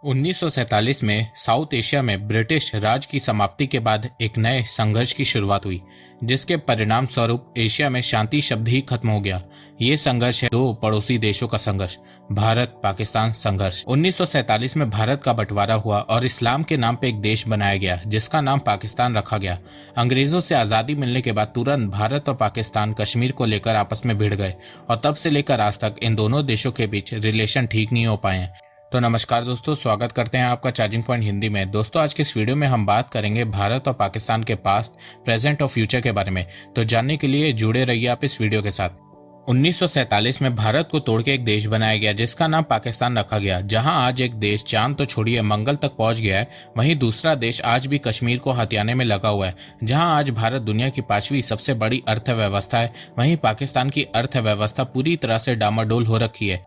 1947 में south Asia में British राज की समाप्ति के बाद एक नए संघर्ष की शुरुआत हुई, जिसके परिणाम स्वरूप एशिया में शांति शब्द ही खत्म हो गया। ये संघर्ष है दो पड़ोसी देशों का संघर्ष, भारत पाकिस्तान संघर्ष। 1947 में भारत का बंटवारा हुआ और इस्लाम के नाम पे एक देश बनाया गया जिसका नाम पाकिस्तान रखा गया। अंग्रेजों से आजादी मिलने के बाद तुरंत भारत और पाकिस्तान कश्मीर को लेकर आपस में भिड़ गए और तब से लेकर आज तक इन दोनों देशों के बीच रिलेशन ठीक नहीं हो पाए हैं। तो नमस्कार दोस्तों, स्वागत करते हैं आपका चार्जिंग पॉइंट हिंदी में। दोस्तों, आज के इस वीडियो में हम बात करेंगे भारत और पाकिस्तान के पास्ट, प्रेजेंट और फ्यूचर के बारे में। तो जानने के लिए जुड़े रहिए आप इस वीडियो के साथ। 1947 में भारत को तोड़ के एक देश बनाया गया जिसका नाम पाकिस्तान रखा गया। जहां आज एक देश चांद तो छोड़िए मंगल तक पहुंच गया है, वहीं दूसरा देश आज भी कश्मीर को हथियाने में लगा हुआ है। जहां आज भारत दुनिया की 5वीं सबसे बड़ी अर्थव्यवस्था है, वहीं पाकिस्तान की अर्थव्यवस्था पूरी तरह से डामाडोल हो रखी है।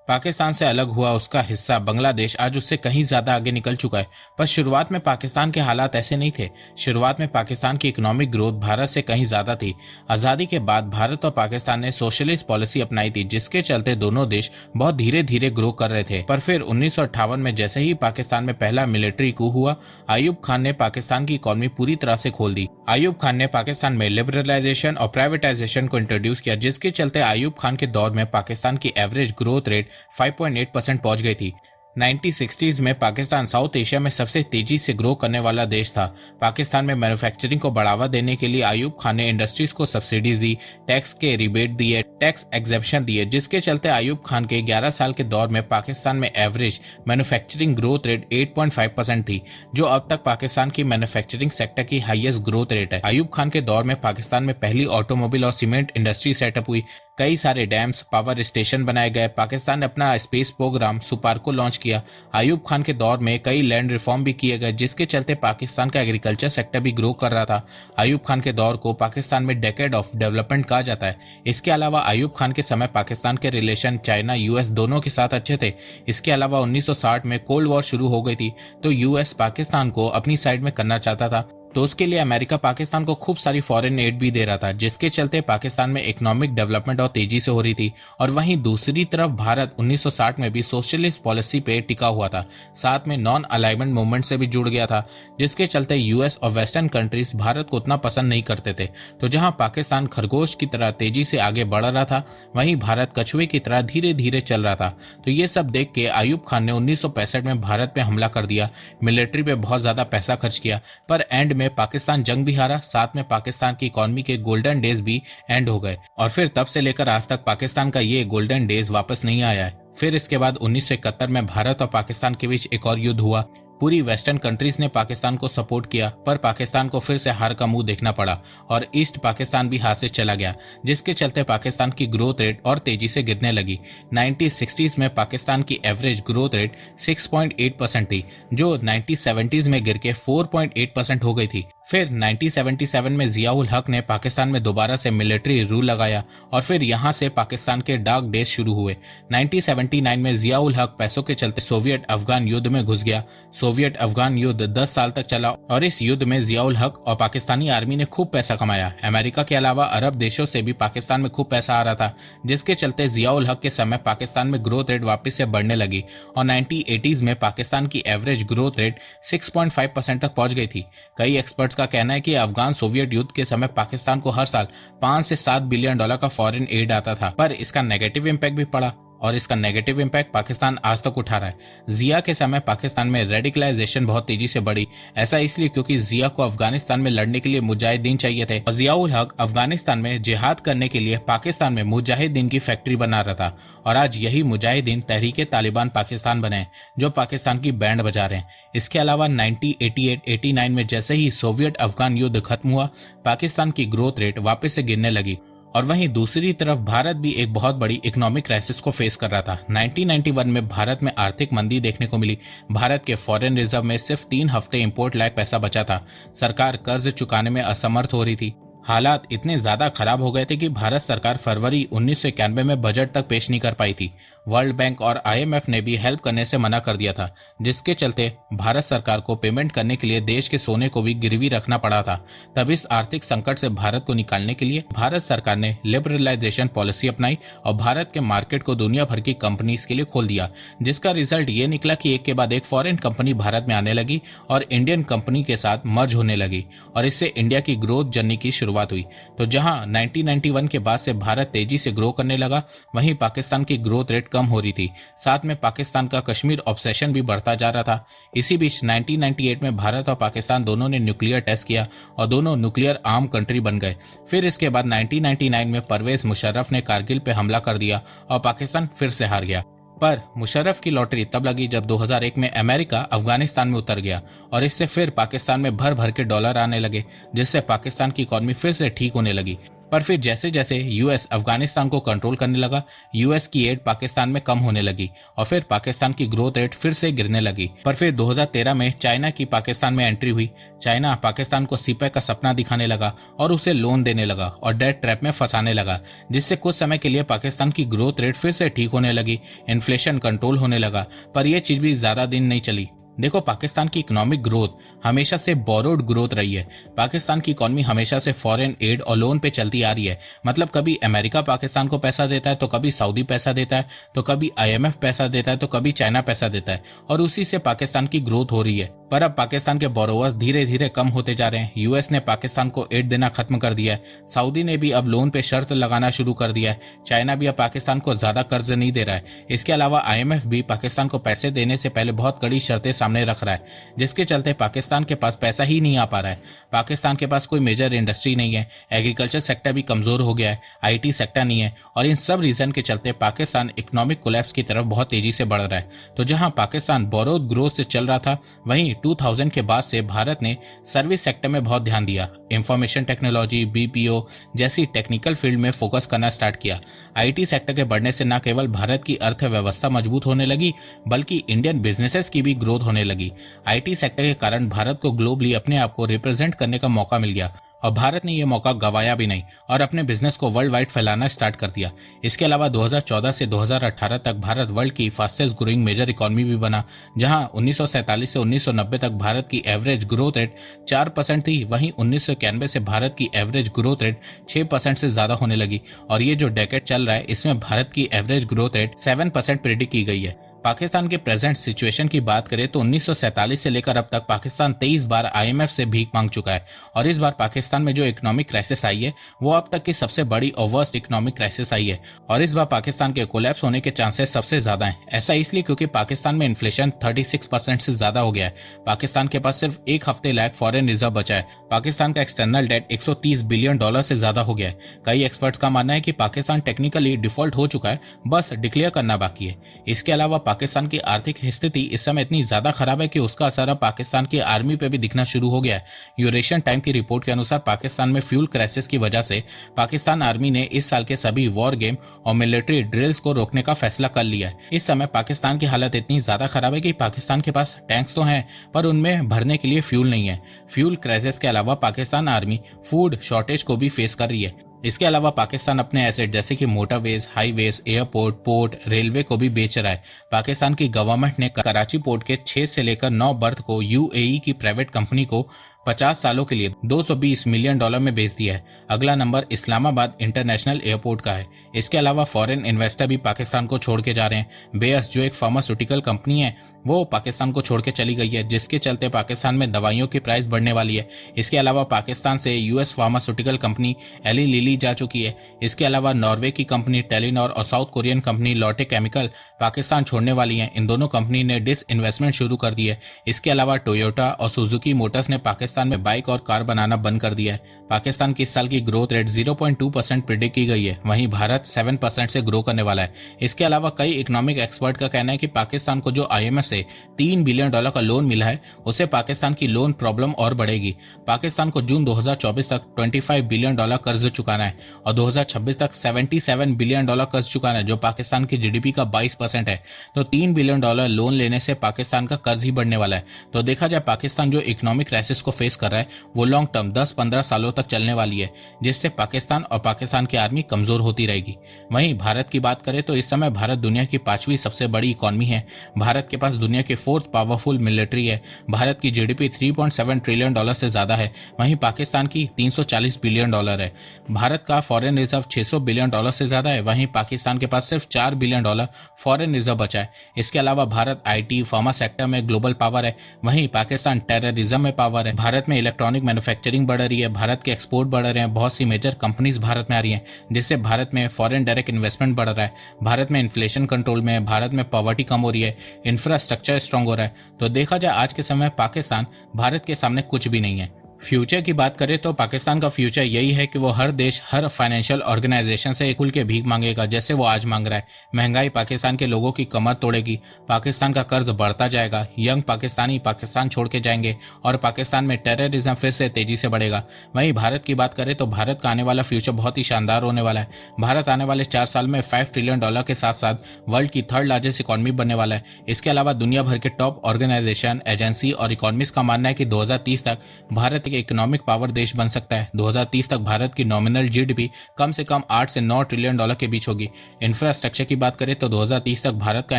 पाकिस्तान से अलग हुआ उसका हिस्सा बांग्लादेश आज उससे कहीं ज्यादा आगे निकल चुका है। पर शुरुआत में पाकिस्तान के हालात ऐसे नहीं थे। शुरुआत में पाकिस्तान की इकोनॉमिक ग्रोथ भारत से कहीं ज्यादा थी। आजादी के बाद भारत और पाकिस्तान ने सोशलिस्ट पॉलिसी अपनाई थी, जिसके चलते दोनों देश बहुत धीरे धीरे ग्रो कर रहे थे। पर फिर 1958 में जैसे ही पाकिस्तान में पहला मिलिट्री कू हुआ, अयूब खान ने पाकिस्तान की इकोनॉमी पूरी तरह से खोल दी। अयूब खान ने पाकिस्तान में लिबरलाइजेशन और प्राइवेटाइजेशन को इंट्रोड्यूस किया, जिसके चलते अयूब खान के दौर में पाकिस्तान की एवरेज ग्रोथ रेट 5.8% पहुंच गई थी। 1960s में पाकिस्तान साउथ एशिया में सबसे तेजी से ग्रो करने वाला देश था। पाकिस्तान में मैन्युफैक्चरिंग को बढ़ावा देने के लिए अयूब खान ने इंडस्ट्रीज को सब्सिडीज दी, टैक्स के रिबेट दिए, टैक्स एग्जेप्शन दिए, जिसके चलते अयूब खान के 11 साल के दौर में पाकिस्तान में एवरेज मैन्युफैक्चरिंग ग्रोथ रेट 8.5% थी, जो अब तक पाकिस्तान की मैन्युफैक्चरिंग सेक्टर की हाईएस्ट ग्रोथ रेट है। अयूब खान के दौर में पाकिस्तान में पहली ऑटोमोबाइल और सीमेंट इंडस्ट्री सेटअप हुई, कई सारे डैम्स, पावर स्टेशन बनाए गए। पाकिस्तान ने अपना स्पेस प्रोग्राम सुपार्को लॉन्च किया। अयूब खान के दौर में कई लैंड रिफॉर्म भी किए गए, जिसके चलते पाकिस्तान का एग्रीकल्चर सेक्टर भी ग्रो कर रहा था। अयूब खान के दौर को पाकिस्तान में डेकेड ऑफ डेवलपमेंट कहा जाता है। इसके अलावा अयूब खान के समय पाकिस्तान के रिलेशन चाइना, यूएस दोनों के साथ अच्छे थे। इसके अलावा 1960 में कोल्ड वॉर शुरू हो गई थी, तो यूएस पाकिस्तान को अपनी साइड में करना चाहता था, तो उसके लिए अमेरिका पाकिस्तान को खूब सारी फॉरेन एड भी दे रहा था, जिसके चलते पाकिस्तान में इकोनॉमिक डेवलपमेंट और तेजी से हो रही थी। और वहीं दूसरी तरफ भारत 1960 में भी सोशलिस्ट पॉलिसी पे टिका हुआ था, साथ में नॉन अलाइनमेंट मूवमेंट से भी जुड़ गया था, जिसके चलते यूएस और वेस्टर्न कंट्रीज भारत को उतना पसंद नहीं करते थे। तो जहां पाकिस्तान खरगोश की तरह तेजी से आगे बढ़ रहा था, वहीं भारत कछुए की तरह धीरे धीरे चल रहा था। तो ये सब देख के अयूब खान ने 1965 में भारत पे हमला कर दिया, मिलिट्री पे बहुत ज्यादा पैसा खर्च किया, पर एंड में पाकिस्तान जंग भी हारा, साथ में पाकिस्तान की इकोनॉमी के गोल्डन डेज भी एंड हो गए। और फिर तब से लेकर आज तक पाकिस्तान का ये गोल्डन डेज वापस नहीं आया है। फिर इसके बाद 1971 में भारत और पाकिस्तान के बीच एक और युद्ध हुआ। पूरी वेस्टर्न कंट्रीज ने पाकिस्तान को सपोर्ट किया, पर पाकिस्तान को फिर से हार का मुंह देखना पड़ा और ईस्ट पाकिस्तान भी हाथ से चला गया, जिसके चलते पाकिस्तान की ग्रोथ रेट और तेजी से गिरने लगी। 1960s में पाकिस्तान की एवरेज ग्रोथ रेट 6.8% थी, जो 1970s में गिर के 4.8% हो गई थी। फिर 1977 में जियाउल हक ने पाकिस्तान में दोबारा से मिलिट्री रूल लगाया और फिर यहां से पाकिस्तान के डार्क डेज शुरू हुए। 1979 में जियाउल हक पैसों के चलते सोवियत अफगान युद्ध में घुस गया। सोवियत अफगान युद्ध 10 साल तक चला और इस युद्ध में जियाउल हक और पाकिस्तानी आर्मी ने खूब पैसा कमाया। अमेरिका के अलावा अरब देशों से भी पाकिस्तान में खूब पैसा आ रहा था, जिसके चलते जियाउल हक के समय पाकिस्तान में ग्रोथ रेट वापस से बढ़ने लगी और 1980s में पाकिस्तान की एवरेज ग्रोथ रेट 6.5% तक पहुंच गई थी। कई एक्सपर्ट्स का कहना है कि अफगान सोवियत युद्ध के समय पाकिस्तान को हर साल 5 से 7 बिलियन डॉलर का फॉरेन एड आता था, पर इसका नेगेटिव इम्पैक्ट भी पड़ा और इसका नेगेटिव इम्पैक्ट पाकिस्तान आज तक उठा रहा है। जिया के समय पाकिस्तान में रेडिकलाइजेशन बहुत तेजी से बढ़ी। ऐसा इसलिए क्योंकि जिया को अफगानिस्तान में लड़ने के लिए मुजाहिदीन चाहिए थे और जियाउल हक अफगानिस्तान में जिहाद करने के लिए पाकिस्तान में मुजाहिदीन की फैक्ट्री बना रहा था और आज यही मुजाहिदीन तहरीके तालिबान पाकिस्तान बने, जो पाकिस्तान की बैंड बजा रहे हैं। इसके अलावा 1988-89 में जैसे ही सोवियत अफगान युद्ध खत्म हुआ, पाकिस्तान की ग्रोथ रेट वापस से गिरने लगी। और वहीं दूसरी तरफ भारत भी एक बहुत बड़ी इकोनॉमिक क्राइसिस को फेस कर रहा था। 1991 में भारत में आर्थिक मंदी देखने को मिली। भारत के फॉरेन रिजर्व में सिर्फ 3 हफ्ते इंपोर्ट लायक पैसा बचा था। सरकार कर्ज चुकाने में असमर्थ हो रही थी। हालात इतने ज्यादा खराब हो गए थे कि भारत सरकार फरवरी 1991 में बजट तक पेश नहीं कर पाई थी। वर्ल्ड बैंक और IMF ने भी हेल्प करने से मना कर दिया था, जिसके चलते भारत सरकार को पेमेंट करने के लिए देश के सोने को भी गिरवी रखना पड़ा था। तब इस आर्थिक संकट से भारत को निकालने के लिए भारत सरकार ने लिबरलाइजेशन पॉलिसी अपनाई और भारत के मार्केट को दुनिया भर की कंपनीज के लिए खोल दिया, जिसका रिजल्ट ये निकला कि एक के बाद एक फॉरेन कंपनी भारत में आने लगी और इंडियन कंपनी के साथ मर्ज होने लगी और इससे इंडिया की ग्रोथ जर्नी की शुरुआत हुई। तो जहां 1991 के बाद से भारत तेजी से ग्रो करने लगा, वहीं पाकिस्तान की ग्रोथ रेट कम हो रही थी। साथ में पाकिस्तान का कश्मीर ऑब्सेशन भी बढ़ता जा रहा था। इसी बीच 1998 में भारत और पाकिस्तान दोनों ने न्यूक्लियर टेस्ट किया और दोनों न्यूक्लियर आर्म कंट्री बन गए। फिर इसके बाद 1999 में परवेज मुशर्रफ ने कारगिल पे हमला कर दिया और पाकिस्तान फिर से हार गया। पर मुशर्रफ की लॉटरी तब लगी जब 2001 में अमेरिका अफगानिस्तान में उतर गया और इससे फिर पाकिस्तान में भर भर के डॉलर आने लगे, जिससे पाकिस्तान की इकॉनमी फिर से ठीक होने लगी। पर फिर जैसे जैसे यूएस अफगानिस्तान को कंट्रोल करने लगा, यूएस की एड पाकिस्तान में कम होने लगी और फिर पाकिस्तान की ग्रोथ रेट फिर से गिरने लगी। पर फिर 2013 में चाइना की पाकिस्तान में एंट्री हुई। चाइना पाकिस्तान को सीपेक का सपना दिखाने लगा और उसे लोन देने लगा और डेट ट्रैप में फंसाने लगा, जिससे कुछ समय के लिए पाकिस्तान की ग्रोथ रेट फिर से ठीक होने लगी, इन्फ्लेशन कंट्रोल होने लगा। पर यह चीज भी ज्यादा दिन नहीं चली। देखो, पाकिस्तान की इकोनॉमिक ग्रोथ हमेशा से बोरोड ग्रोथ रही है। पाकिस्तान की इकोनॉमी हमेशा से फॉरेन एड और लोन पे चलती आ रही है। मतलब कभी अमेरिका पाकिस्तान को पैसा देता है, तो कभी सऊदी पैसा देता है, तो कभी IMF पैसा देता है, तो कभी चाइना पैसा देता है और उसी से पाकिस्तान की ग्रोथ हो रही है। पर अब पाकिस्तान के बोरोवर्स धीरे धीरे कम होते जा रहे हैं। यूएस ने पाकिस्तान को एड देना खत्म कर दिया है। सऊदी ने भी अब लोन पे शर्त लगाना शुरू कर दिया है। चाइना भी अब पाकिस्तान को ज्यादा कर्ज नहीं दे रहा है। इसके अलावा IMF भी पाकिस्तान को पैसे देने से पहले बहुत कड़ी शर्तें सामने रख रहा है, जिसके चलते पाकिस्तान के पास पैसा ही नहीं आ पा रहा है। पाकिस्तान के पास कोई मेजर इंडस्ट्री नहीं है, एग्रीकल्चर सेक्टर भी कमजोर हो गया है, IT सेक्टर नहीं है और इन सब रीजन के चलते पाकिस्तान इकोनॉमिक कोलैप्स की तरफ बहुत तेजी से बढ़ रहा है। तो जहां पाकिस्तान बोरोड ग्रोथ से चल रहा था, वहीं 2000 के बाद से भारत ने सर्विस सेक्टर में बहुत ध्यान दिया। इंफॉर्मेशन टेक्नोलॉजी, BPO जैसी टेक्निकल फील्ड में फोकस करना स्टार्ट किया। IT सेक्टर के बढ़ने से न केवल भारत की अर्थव्यवस्था मजबूत होने लगी, बल्कि इंडियन बिजनेसेस की भी ग्रोथ होने लगी। IT सेक्टर के कारण भारत को ग्लोबली अपने आप को रिप्रेजेंट करने का मौका मिल गया और भारत ने यह मौका गवाया भी नहीं और अपने बिजनेस को वर्ल्ड वाइड फैलाना स्टार्ट कर दिया। इसके अलावा 2014 से 2018 तक भारत वर्ल्ड की फास्टेस्ट ग्रोइंग मेजर इकोनॉमी भी बना, जहां 1947 से 1990 तक भारत की एवरेज ग्रोथ रेट 4% थी, वहीं 1991 से भारत की एवरेज ग्रोथ रेट 6% से ज्यादा होने लगी और ये जो डेकेड चल रहा है, इसमें भारत की एवरेज ग्रोथ रेट 7% प्रेडिक्ट की गई है। पाकिस्तान के प्रेजेंट सिचुएशन की बात करें तो 1947 से लेकर अब तक पाकिस्तान 23 बार IMF से भीख मांग चुका है और इस बार पाकिस्तान में जो इकोनॉमिक क्राइसिस आई है वो अब तक की सबसे बड़ी और वर्स्ट इकोनॉमिक क्राइसिस आई है और इस बार पाकिस्तान के कोलैप्स होने के चांसेस सबसे ज्यादा हैं। ऐसा इसलिए क्योंकि पाकिस्तान में इन्फ्लेशन 36% से ज्यादा हो गया है। पाकिस्तान के पास सिर्फ एक हफ्ते लायक फॉरेन रिजर्व बचा है। पाकिस्तान का एक्सटर्नल डेट $130 बिलियन से ज्यादा हो गया है। कई एक्सपर्ट्स का मानना है कि पाकिस्तान टेक्निकली डिफॉल्ट हो चुका है, बस डिक्लेयर करना बाकी है। इसके अलावा पाकिस्तान की आर्थिक स्थिति इस समय इतनी ज्यादा खराब है कि उसका असर अब पाकिस्तान की आर्मी पे भी दिखना शुरू हो गया है। यूरेशियन टाइम की रिपोर्ट के अनुसार पाकिस्तान में फ्यूल क्राइसिस की वजह से पाकिस्तान आर्मी ने इस साल के सभी वॉर गेम और मिलिट्री ड्रिल्स को रोकने का फैसला कर लिया है। इस समय पाकिस्तान की हालत इतनी ज्यादा खराब है कि पाकिस्तान के पास टैंक्स तो हैं, पर उनमें भरने के लिए फ्यूल नहीं है। फ्यूल क्राइसिस के अलावा पाकिस्तान आर्मी फूड शॉर्टेज को भी फेस कर रही है। इसके अलावा पाकिस्तान अपने एसेट जैसे कि motorways, highways, airport, port, railway को भी बेच रहा है। पाकिस्तान की गवर्नमेंट ने कराची पोर्ट के 6 से लेकर 9 बर्थ को UAE की प्राइवेट कंपनी को 50 सालों के लिए $220 मिलियन में बेच दिया है। अगला नंबर इस्लामाबाद इंटरनेशनल एयरपोर्ट का है। इसके अलावा फॉरेन इन्वेस्टर भी पाकिस्तान को छोड़ के जा रहे हैं। बेयस जो एक फार्मास्यूटिकल कंपनी है वो पाकिस्तान को छोड़ के चली गई है, जिसके चलते पाकिस्तान में दवाइयों की प्राइस बढ़ने वाली है। इसके अलावा पाकिस्तान से US pharmaceutical company Eli Lilly जा चुकी है। इसके अलावा नॉर्वे की कंपनी टेलीनॉर और South Korean company Lotte Chemical Pakistan छोड़ने वाली है। इन दोनों कंपनी ने डिस इन्वेस्टमेंट शुरू कर दी है। इसके अलावा टोयोटा और सुजुकी मोटर्स ने पाकिस्तान में बाइक और कार बनाना बंद कर दिया है। पाकिस्तान की इस साल की ग्रोथ रेट 0.2% प्रिडिक्ट की गई है, वहीं भारत 7% से ग्रो करने वाला है। इसके अलावा कई इकोनॉमिक एक्सपर्ट का कहना है कि पाकिस्तान को जो IMF से $3 बिलियन का लोन मिला है, उससे पाकिस्तान की लोन प्रॉब्लम और बढ़ेगी। पाकिस्तान को जून 2024 तक $25 बिलियन कर्ज चुकाना है और 2026 तक $77 बिलियन कर्ज चुकाना है, जो पाकिस्तान की GDP का 22% है। तो $3 बिलियन लोन लेने से पाकिस्तान का कर्ज ही बढ़ने वाला है। तो देखा जाए पाकिस्तान जो इकोनॉमिक क्राइसिस को फेस फेस कर रहा है वो लॉन्ग टर्म 10-15 सालों तक चलने वाली है, जिससे पाकिस्तान और पाकिस्तान की आर्मी कमजोर होती रहेगी। वहीं भारत की बात करें तो इस समय भारत दुनिया की 5वीं सबसे बड़ी इकॉनमी है। भारत के पास दुनिया की 4th पावरफुल मिलिट्री है। भारत की जीडीपी $3.7 ट्रिलियन से ज्यादा है। वहीं पाकिस्तान की $340 बिलियन है। भारत का फॉरेन रिजर्व $600 बिलियन से ज्यादा है। वहीं पाकिस्तान के पास सिर्फ $4 बिलियन फॉरेन रिजर्व बचा है। इसके अलावा भारत आईटी फार्मा सेक्टर में ग्लोबल पावर है। वहीं पाकिस्तान टेररिज्म में पावर है। भारत में इलेक्ट्रॉनिक मैन्युफैक्चरिंग बढ़ रही है। भारत के एक्सपोर्ट बढ़ रहे हैं। बहुत सी मेजर कंपनीज भारत में आ रही हैं, जिससे भारत में फॉरेन डायरेक्ट इन्वेस्टमेंट बढ़ रहा है। भारत में इन्फ्लेशन कंट्रोल में है। भारत में पॉवर्टी कम हो रही है। इंफ्रास्ट्रक्चर स्ट्रांग हो रहा है। तो देखा जाए आज के समय पाकिस्तान भारत के सामने कुछ भी नहीं है। फ्यूचर की बात करें तो पाकिस्तान का फ्यूचर यही है कि वो हर देश हर फाइनेंशियल ऑर्गेनाइजेशन से खुल के भीख मांगेगा, जैसे वो आज मांग रहा है। महंगाई पाकिस्तान के लोगों की कमर तोड़ेगी। पाकिस्तान का कर्ज बढ़ता जाएगा। यंग पाकिस्तानी पाकिस्तान छोड़ के जाएंगे और पाकिस्तान में टेररिज्म फिर से तेजी से बढ़ेगा। वहीं भारत की बात करें तो भारत का आने वाला फ्यूचर बहुत ही शानदार होने वाला है। भारत आने वाले 4 साल में $5 ट्रिलियन के साथ साथ वर्ल्ड की 3rd लार्जेस्ट इकॉनमी बनने वाला है। इसके अलावा दुनिया भर के टॉप ऑर्गेनाइजेशन, एजेंसी और इकोनॉमिस्ट का मानना है कि 2030 तक भारत एक इकोनॉमिक पावर देश बन सकता है। 2030 तक भारत की नॉमिनल जीडीपी कम से कम $8 से $9 ट्रिलियन के बीच होगी। इंफ्रास्ट्रक्चर की बात करें तो 2030 तक भारत का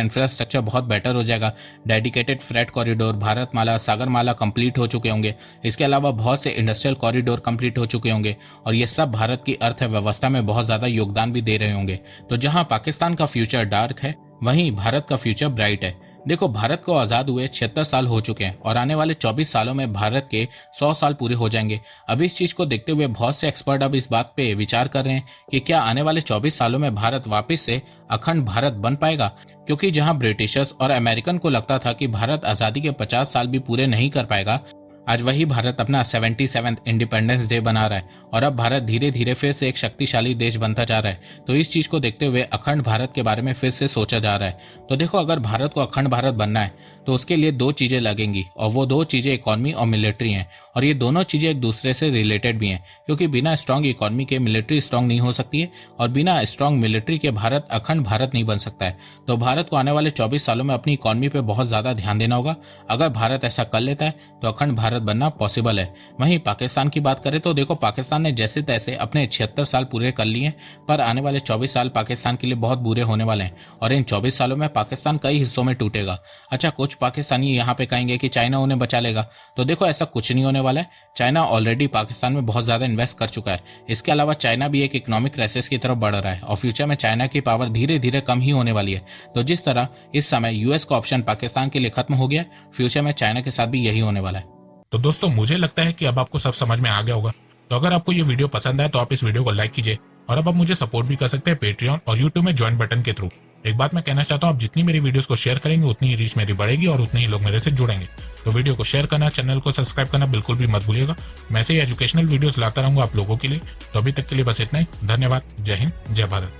इंफ्रास्ट्रक्चर बहुत बेटर हो जाएगा। Dedicated freight corridor, Bharatmala, Sagarmala complete हो चुके होंगे। इसके अलावा बहुत से इंडस्ट्रियल कॉरिडोर कंप्लीट हो चुके होंगे और ये सब भारत की अर्थव्यवस्था में बहुत ज्यादा योगदान भी दे रहे होंगे। तो जहां पाकिस्तान का फ्यूचर डार्क है, वहीं भारत का फ्यूचर ब्राइट है। देखो, भारत को आजाद हुए 76 साल हो चुके हैं और आने वाले 24 सालों में भारत के 100 साल पूरे हो जाएंगे। अब इस चीज को देखते हुए बहुत से एक्सपर्ट अब इस बात पे विचार कर रहे हैं कि क्या आने वाले 24 सालों में भारत वापस से अखंड भारत बन पाएगा, क्योंकि जहां ब्रिटिशर्स और अमेरिकन को लगता था कि भारत आजादी के 50 साल भी पूरे नहीं कर पाएगा, आज वही भारत अपना 77th इंडिपेंडेंस डे बना रहा है और अब भारत धीरे धीरे फिर से एक शक्तिशाली देश बनता जा रहा है। तो इस चीज को देखते हुए अखंड भारत के बारे में फिर से सोचा जा रहा है। तो देखो, अगर भारत को अखंड भारत बनना है तो उसके लिए 2 चीजें लगेंगी और वो 2 चीजें इकोनॉमी और मिलिट्री हैं। और ये दोनों चीजें एक दूसरे से रिलेटेड भी हैं, क्योंकि बिना स्ट्रांग इकोनॉमी के मिलिट्री स्ट्रांग नहीं हो सकती है और बिना स्ट्रांग मिलिट्री के भारत अखंड भारत नहीं बन सकता है। तो भारत को आने वाले 24 सालों में अपनी इकोनॉमी पे बहुत ज्यादा ध्यान देना होगा। अगर भारत ऐसा कर लेता है तो अखंड भारत बनना पॉसिबल है। वहीं पाकिस्तान की बात करें तो देखो, पाकिस्तान ने जैसे तैसे अपने 76 साल पूरे कर लिए, पर आने वाले 24 साल पाकिस्तान के लिए बहुत बुरे होने वाले हैं और इन 24 सालों में पाकिस्तान कई हिस्सों में टूटेगा। अच्छा, कुछ पाकिस्तानी यहाँ पे कहेंगे कि चाइना उन्हें बचा लेगा, तो देखो ऐसा कुछ नहीं होने वाला है। चाइना ऑलरेडी पाकिस्तान में बहुत ज्यादा इन्वेस्ट कर चुका है। इसके अलावा चाइना भी एक इकोनॉमिक क्राइसिस की तरफ बढ़ रहा है और फ्यूचर में चाइना की पावर धीरे धीरे कम ही होने वाली है। तो जिस तरह इस समय यूएस का ऑप्शन पाकिस्तान के लिए खत्म हो गया, फ्यूचर में चाइना के साथ भी यही होने वाला है। तो दोस्तों, मुझे लगता है कि अब आपको सब समझ में आ गया होगा। तो अगर आपको ये वीडियो पसंद आए तो आप इस वीडियो को लाइक कीजिए और अब आप मुझे सपोर्ट भी कर सकते हैं पेट्रियन और यूट्यूब में ज्वाइन बटन के थ्रू। एक बात मैं कहना चाहता हूँ, आप जितनी मेरी वीडियोस को शेयर करेंगे उतनी ही रीच मेरी बढ़ेगी और उतने ही लोग मेरे से जुड़ेंगे। तो वीडियो को शेयर करना, चैनल को सब्सक्राइब करना बिल्कुल भी मत भूलिएगा। मैं ऐसे ही एजुकेशनल वीडियोस लाता रहूंगा आप लोगों के लिए। तो अभी तक के लिए बस इतना ही। धन्यवाद। जय हिंद, जय भारत।